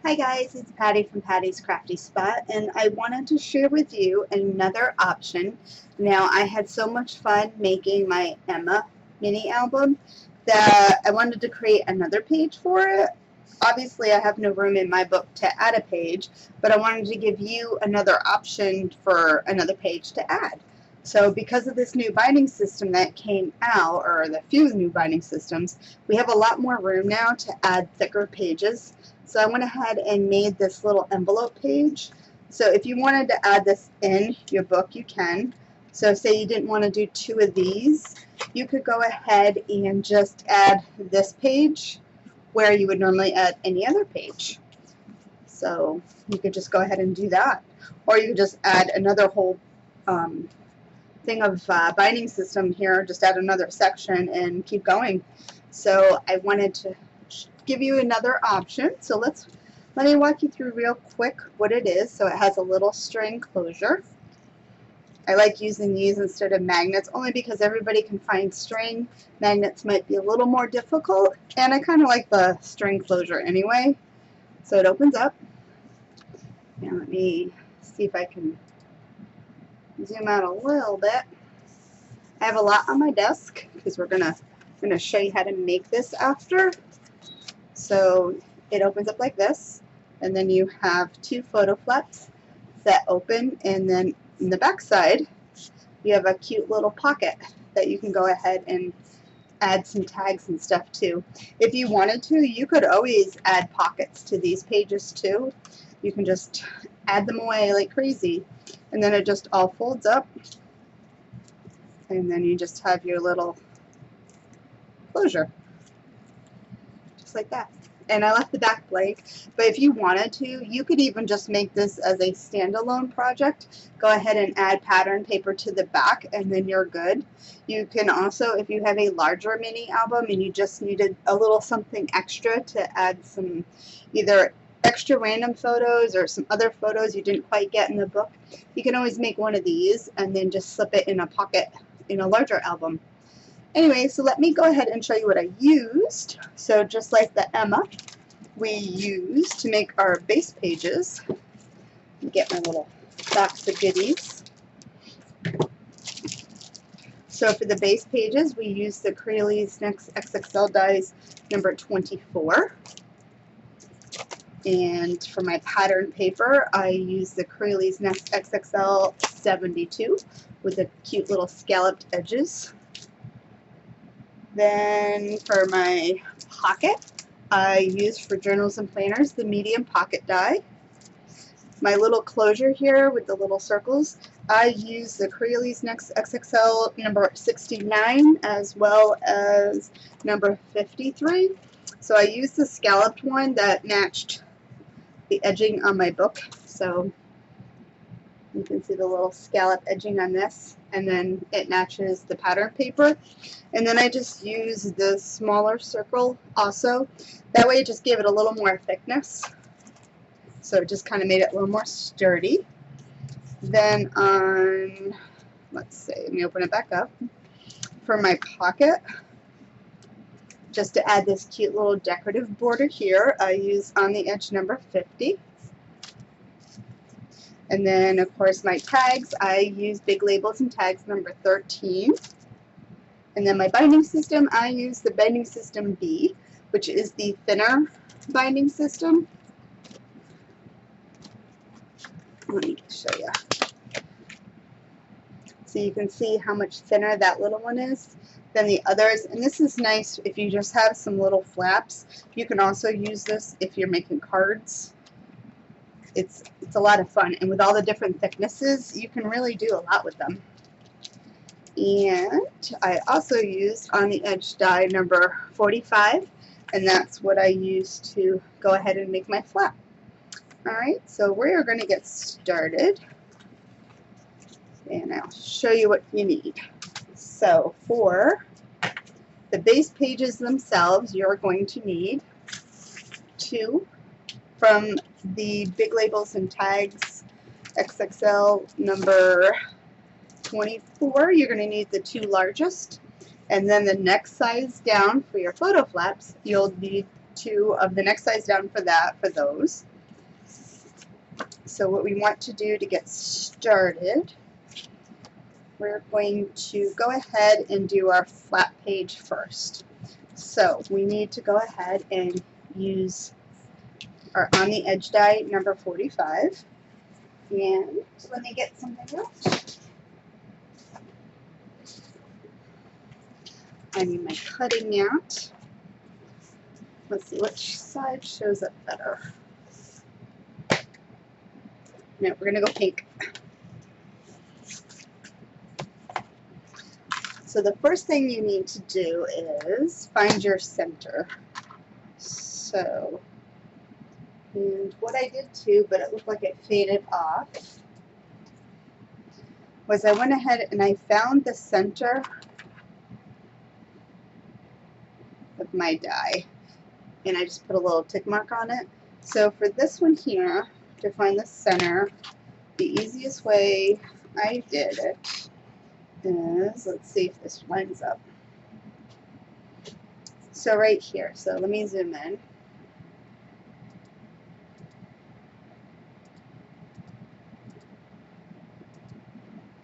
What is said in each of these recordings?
Hi guys, it's Patty from Patty's Crafty Spot, and I wanted to share with you another option. Now, I had so much fun making my Emma mini album that I wanted to create another page for it. Obviously, I have no room in my book to add a page, but I wanted to give you another option for another page to add. So because of this new binding system that came out, or the few new binding systems, we have a lot more room now to add thicker pages. So I went ahead and made this little envelope page. So if you wanted to add this in your book, you can. So say you didn't want to do two of these, you could go ahead and just add this page where you would normally add any other page. So you could just go ahead and do that. Or you could just add another whole thing of binding system here, just add another section and keep going. So I wanted to give you another option. So let me walk you through real quick what it is. So it has a little string closure. I like using these instead of magnets only because everybody can find string. Magnets might be a little more difficult, and I kind of like the string closure anyway. So it opens up. And let me see if I can zoom out a little bit. I have a lot on my desk because I'm gonna show you how to make this after. So it opens up like this, and then you have two photo flaps that open, and then in the back side you have a cute little pocket that you can go ahead and add some tags and stuff to. If you wanted to, you could always add pockets to these pages too. You can just add them away like crazy, and then it just all folds up, and then you just have your little closure. Like that. And I left the back blank, but if you wanted to, you could even just make this as a standalone project. Go ahead and add pattern paper to the back, and then you're good. You can also, if you have a larger mini album and you just needed a little something extra to add some either extra random photos or some other photos you didn't quite get in the book, you can always make one of these and then just slip it in a pocket in a larger album. Anyway, so let me go ahead and show you what I used. So just like the Emma, we used to make our base pages. Get my little box of goodies. So for the base pages, we used the Crealies Next XXL dies number 24. And for my pattern paper, I used the Crealies Next XXL 72 with the cute little scalloped edges. Then for my pocket, I used for journals and planners the medium pocket die. My little closure here with the little circles, I used the Crealies Next XXL number 69 as well as number 53. So I used the scalloped one that matched the edging on my book. So you can see the little scallop edging on this, and then it matches the pattern paper. And then I just use the smaller circle also. That way it just gave it a little more thickness. So it just kind of made it a little more sturdy. Then on, let's see, let me open it back up. For my pocket, just to add this cute little decorative border here, I use on the edge number 50. And then, of course, my tags, I use Big Labels and Tags number 13. And then my binding system, I use the binding system B, which is the thinner binding system. Let me show you. So you can see how much thinner that little one is than the others. And this is nice if you just have some little flaps. You can also use this if you're making cards. It's a lot of fun, and with all the different thicknesses, you can really do a lot with them. And I also used on the edge die number 45, and that's what I used to go ahead and make my flap. Alright, so we're going to get started, and I'll show you what you need. So for the base pages themselves, you're going to need two from the Big Labels and Tags XXL number 24. You're going to need the two largest, and then the next size down for your photo flaps, you'll need two of the next size down for those. So what we want to do to get started, we're going to go ahead and do our flat page first. So we need to go ahead and use our on the edge die number 45. And let me get something else. I need my cutting mat. Let's see which side shows up better. No, we're gonna go pink. So the first thing you need to do is find your center. So, and what I did too, but it looked like it faded off, was I went ahead and I found the center of my die, and I just put a little tick mark on it. So for this one here, to find the center, the easiest way I did it is, let's see if this lines up. So right here, so let me zoom in.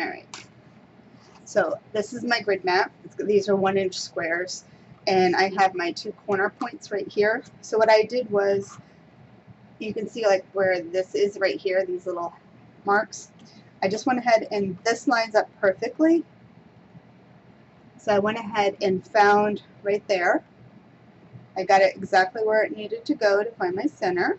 Alright, so this is my grid map. These are 1-inch squares, and I have my 2 corner points right here. So what I did was, you can see like where this is right here, these little marks. I just went ahead and this lines up perfectly. So I went ahead and found right there. I got it exactly where it needed to go to find my center.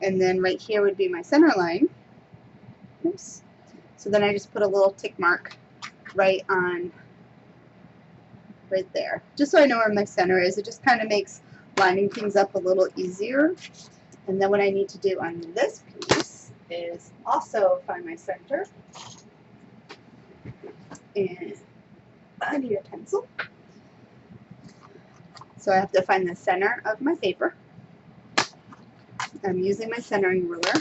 And then right here would be my center line. Oops. So then I just put a little tick mark right there, just so I know where my center is. It just kind of makes lining things up a little easier. And then what I need to do on this piece is also find my center. And I need a pencil. So I have to find the center of my paper. I'm using my centering ruler.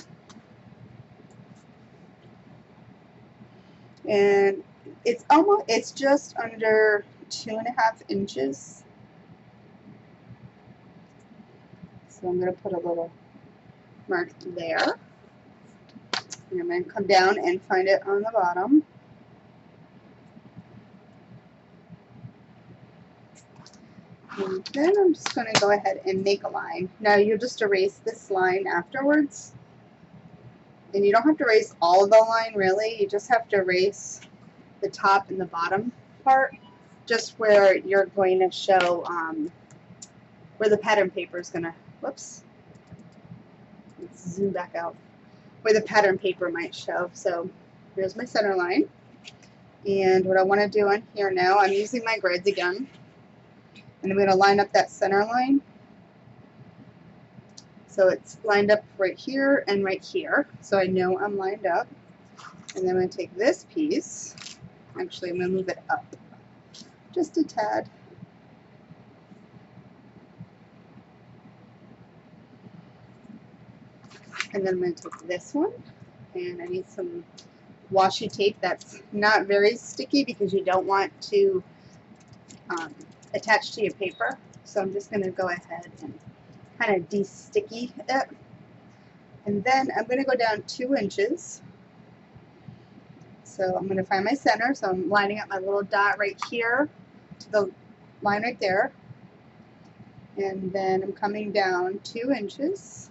And it's just under 2.5 inches. So I'm going to put a little mark there. And I'm going to come down and find it on the bottom. And then I'm just going to go ahead and make a line. Now you'll just erase this line afterwards. And you don't have to erase all of the line really. You just have to erase the top and the bottom part, just where you're going to show where the pattern paper is going to, whoops, let's zoom back out, where the pattern paper might show. So here's my center line. And what I want to do on here now, I'm using my grids again. And I'm going to line up that center line. So it's lined up right here and right here. So I know I'm lined up. And then I'm going to take this piece. Actually, I'm going to move it up just a tad. And then I'm going to take this one. And I need some washi tape that's not very sticky because you don't want to attach to your paper. So I'm just going to go ahead and kind of de-sticky it. And then I'm going to go down 2 inches. So I'm going to find my center. So I'm lining up my little dot right here to the line right there. And then I'm coming down 2 inches.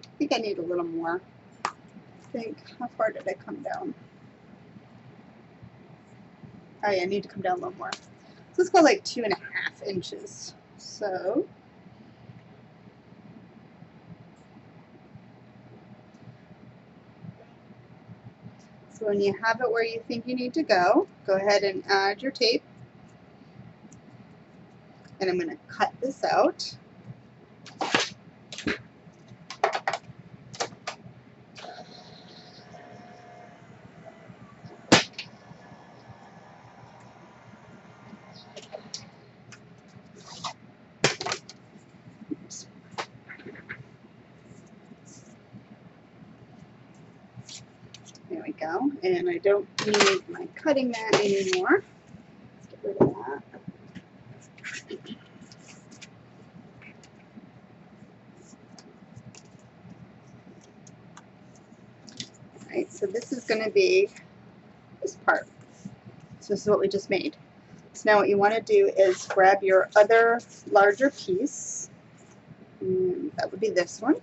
I think I need a little more. I think, how far did I come down? Oh yeah, I need to come down a little more. So let's go like 2.5 inches. So when you have it where you think you need to go ahead and add your tape. And I'm going to cut this out. There we go. And I don't need my cutting mat anymore. Let's get rid of that. So this is going to be this part. So this is what we just made. So now what you want to do is grab your other larger piece. And that would be this one.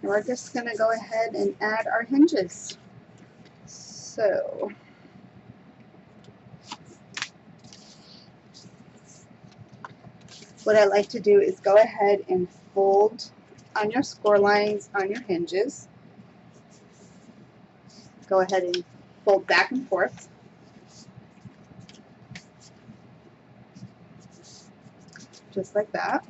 And we're just going to go ahead and add our hinges. So what I like to do is go ahead and fold on your score lines on your hinges. Go ahead and fold back and forth. Just like that.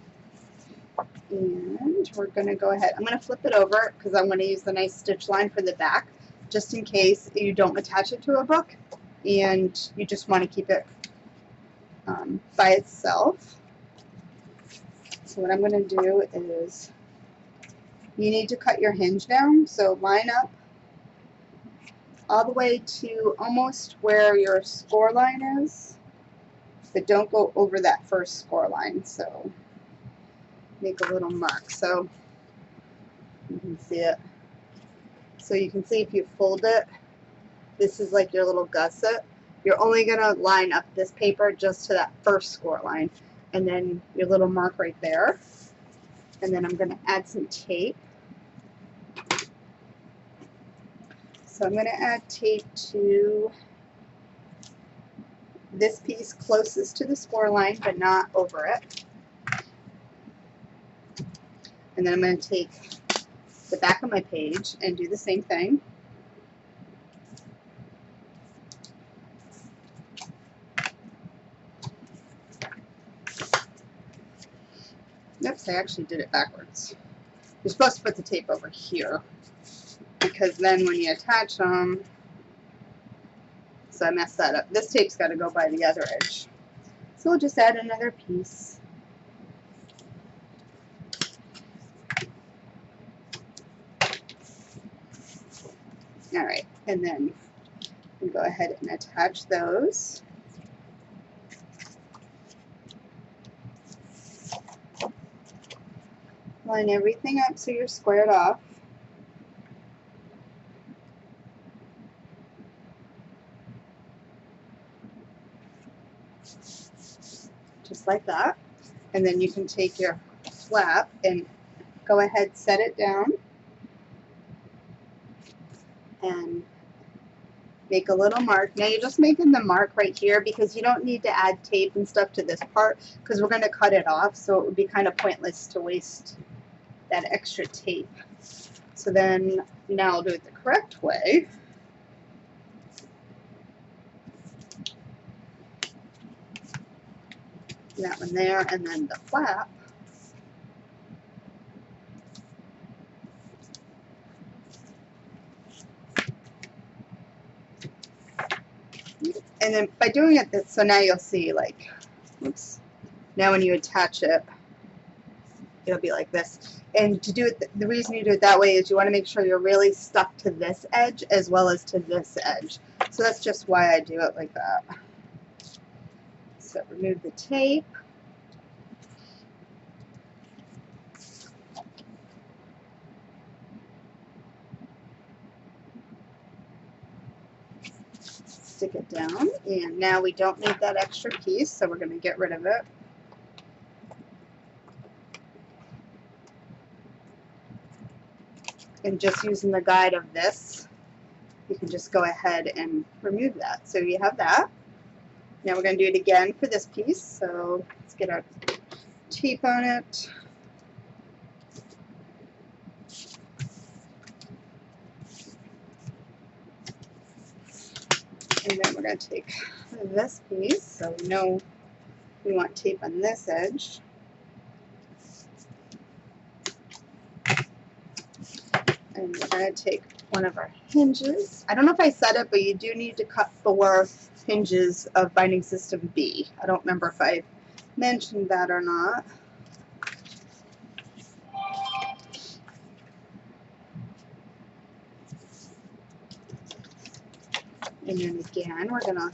And we're going to go ahead, I'm going to flip it over because I'm going to use the nice stitch line for the back, just in case you don't attach it to a book and you just want to keep it by itself. So what I'm going to do is, you need to cut your hinge down, so line up all the way to almost where your score line is, but don't go over that first score line. So make a little mark so you can see it. So you can see if you fold it, this is like your little gusset. You're only going to line up this paper just to that first score line, and then your little mark right there. And then I'm going to add some tape. So I'm going to add tape to this piece closest to the score line, but not over it. And then I'm going to take the back of my page and do the same thing. Oops, I actually did it backwards. You're supposed to put the tape over here, because then when you attach them, so I messed that up. This tape's got to go by the other edge. So we'll just add another piece. Alright, and then we go ahead and attach those. Line everything up so you're squared off. Just like that. And then you can take your flap and go ahead, set it down and make a little mark. Now you're just making the mark right here because you don't need to add tape and stuff to this part because we're going to cut it off, so it would be kind of pointless to waste that extra tape. So then now I'll do it the correct way. That one there, and then the flap. And then by doing it this, so now you'll see, like, oops, now when you attach it, it'll be like this. And to do it, the reason you do it that way is you want to make sure you're really stuck to this edge as well as to this edge. So that's just why I do it like that. So remove the tape. Stick it down, and now we don't need that extra piece, so we're going to get rid of it. And just using the guide of this, you can just go ahead and remove that. So you have that. Now we're going to do it again for this piece, so let's get our tape on it. And then we're going to take this piece, so we know we want tape on this edge. And we're going to take one of our hinges. I don't know if I said it, but you do need to cut 4 hinges of binding system B. I don't remember if I mentioned that or not. And then again, we're going to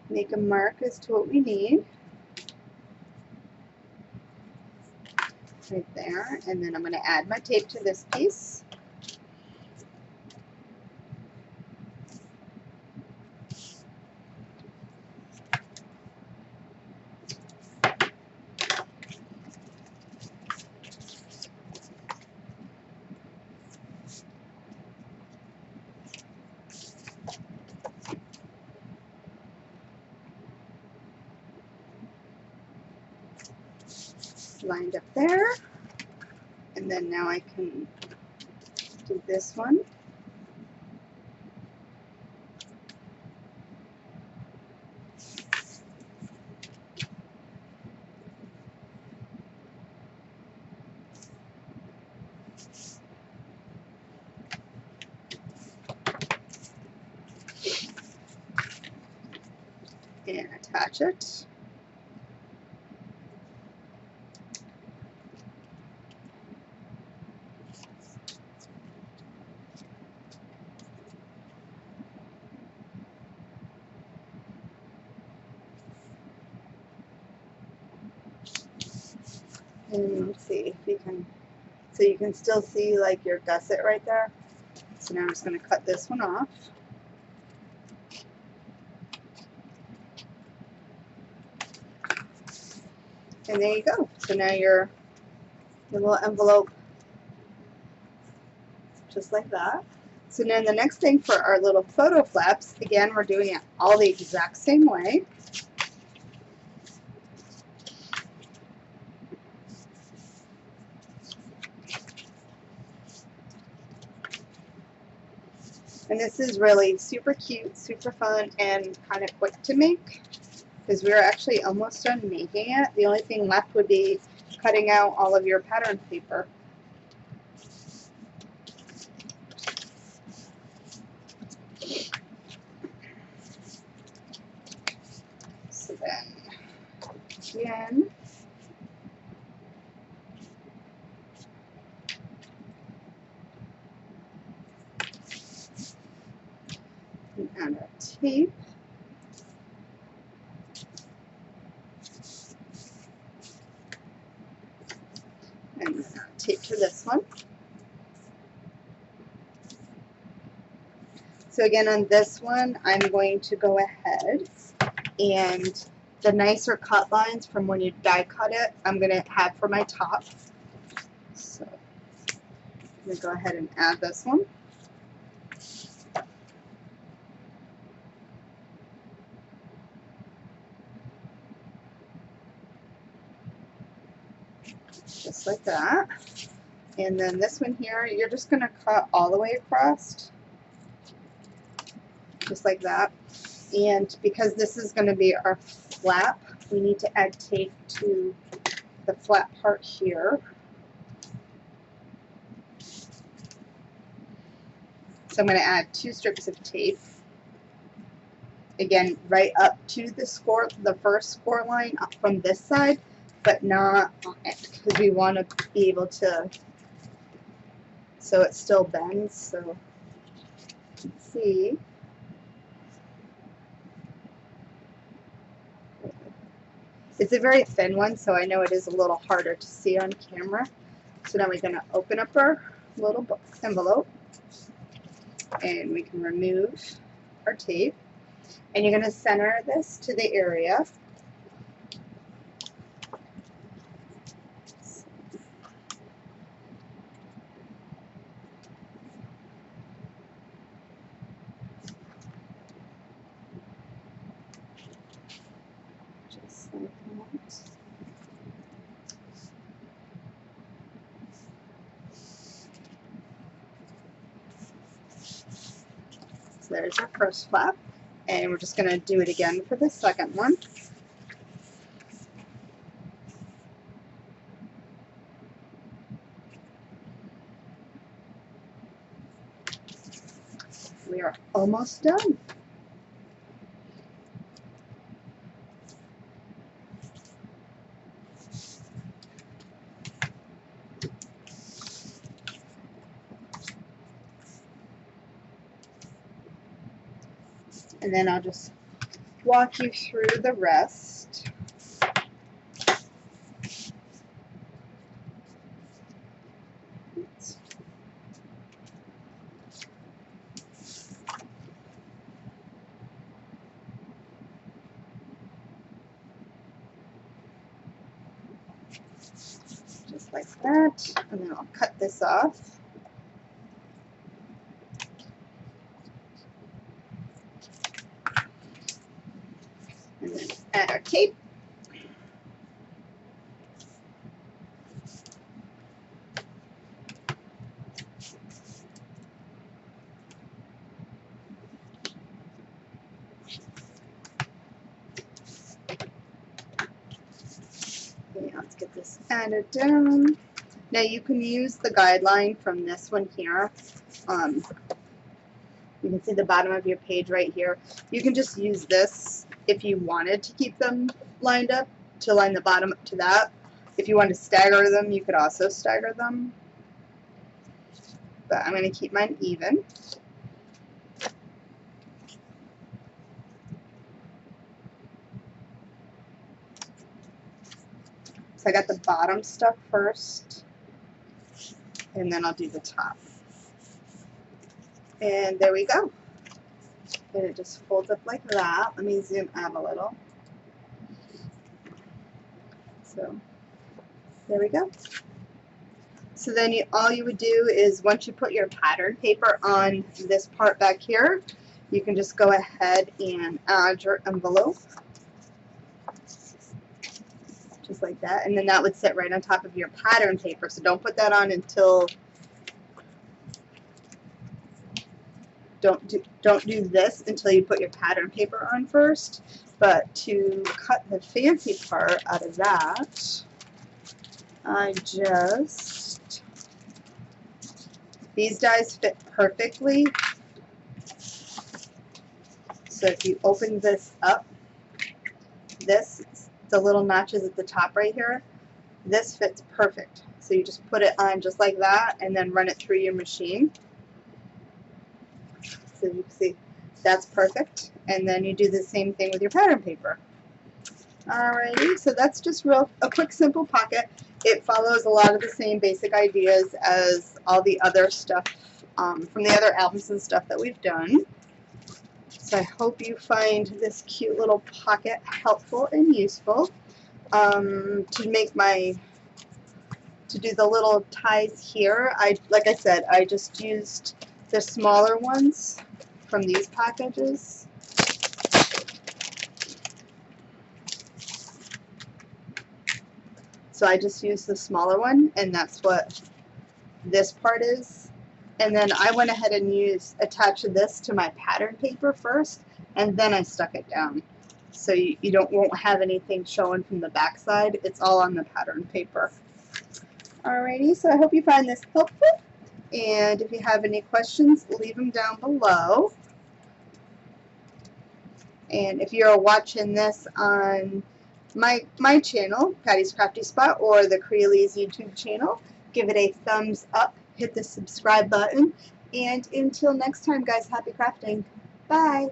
make a mark as to what we need. Right there. And then I'm going to add my tape to this piece. lined up there. And then now I can do this one. And attach it. And let's see if you can, so you can still see like your gusset right there. So now I'm just going to cut this one off. And there you go. So now your little envelope, just like that. So now the next thing for our little photo flaps, again, we're doing it all the exact same way. And this is really super cute, super fun, and kind of quick to make because we're actually almost done making it. The only thing left would be cutting out all of your pattern paper. So then, again, and add our tape. And then our tape to this one. So again, on this one, I'm going to go ahead and the nicer cut lines from when you die cut it, I'm going to have for my top. So I'm going to go ahead and add this one. Just like that. And then this one here, you're just going to cut all the way across. Just like that. And because this is going to be our flap, we need to add tape to the flap part here. So I'm going to add 2 strips of tape. Again, right up to the score, the first score line up from this side, but not on it because we want to be able to, so it still bends. So let's see. It's a very thin one, so I know it is a little harder to see on camera. So now we're going to open up our little envelope, and we can remove our tape. And you're going to center this to the area. Just like that. So there's our first flap, and we're just going to do it again for the second one. We are almost done. And then I'll just walk you through the rest. Just like that. And then I'll cut this off. And then add our tape. Okay, let's get this added down. Now you can use the guideline from this one here. You can see the bottom of your page right here. You can just use this if you wanted to keep them lined up, to line the bottom up to that. If you want to stagger them, you could also stagger them. But I'm going to keep mine even. So I got the bottom stuff first, and then I'll do the top. And there we go. And it just folds up like that. Let me zoom out a little. So there we go. So then all you would do is, once you put your pattern paper on this part back here, you can just go ahead and add your envelope. Just like that. And then that would sit right on top of your pattern paper. So don't put that on until, don't do this until you put your pattern paper on first. But to cut the fancy part out of that, these dies fit perfectly. So if you open this up, the little notches at the top right here, this fits perfect. So you just put it on just like that and then run it through your machine. So you can see that's perfect. And then you do the same thing with your pattern paper. Alrighty, so that's just a quick simple pocket. It follows a lot of the same basic ideas as all the other stuff from the other albums and stuff that we've done. So I hope you find this cute little pocket helpful and useful. To do the little ties here, like I said, I just used the smaller ones from these packages. So I just used the smaller one, and that's what this part is. And then I went ahead and attached this to my pattern paper first, and then I stuck it down. So you won't have anything showing from the back side. It's all on the pattern paper. Alrighty, so I hope you find this helpful. And if you have any questions, leave them down below. And if you're watching this on my channel, Patty's Crafty Spot, or the Crealies YouTube channel, give it a thumbs up, hit the subscribe button, and until next time, guys, happy crafting. Bye!